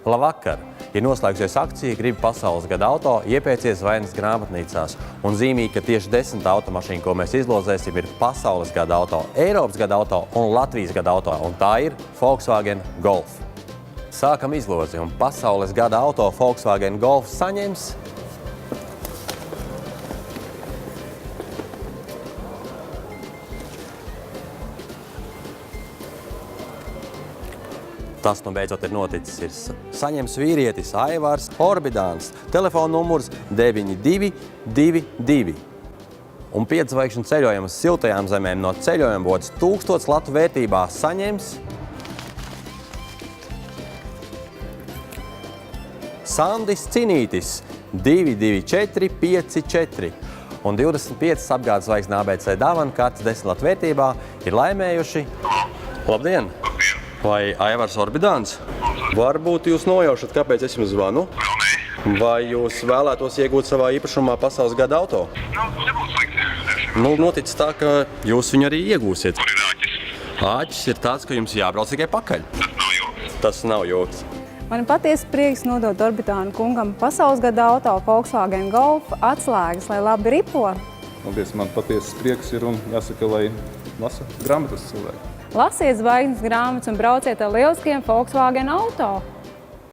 Labvakar! Ir noslēgusies akcija Gribi pasaules gada auto, iepēcies Vainas grāmatnīcās. Un zīmīgi, ka tieši 10 automašīnu, ko mēs izlozēsim, ir pasaules gada auto, Eiropas gada auto un Latvijas gada auto. Un tā ir Volkswagen Golf. Sākam izlozi, un pasaules gada auto Volkswagen Golf saņems Tas, nu beidzot ir noticis, ir saņems vīrietis Aivars Orbidāns, telefona numurs 9222. Un 5 zvaigžņu ceļojumu uz siltajām zemēm no ceļojuma bodas 1000 latu vērtībā saņems Sandis Cinītis 22454. Un 25 apgādes zvaigznes ABC dāvanu kārtas 10 latu vērtībā ir laimējuši. Labdien! Vai Aivars Orbidāns? Varbūt jūs nojaušat, kāpēc es jums zvanu? Vai jūs vēlētos iegūt savā īpašumā pasaules gada auto? Nebūtu slikti. Noticis tā, ka jūs viņu arī iegūsiet. Kur ir āķis? Āķis ir tāds, ka jums jābrauc tikai pakaļ. Tas nav joks. Tas nav joks. Man ir patiesi prieks nodot Orbidāna kungam pasaules gada auto Volkswagen Golf atslēgas, lai labi ripo. Paldies, man patiesas prieks ir un jāsaka, lai lasa grāmatas cilvēki. Lasiet zvaigznes grāmatas un brauciet ar lieliskiem Volkswagen auto.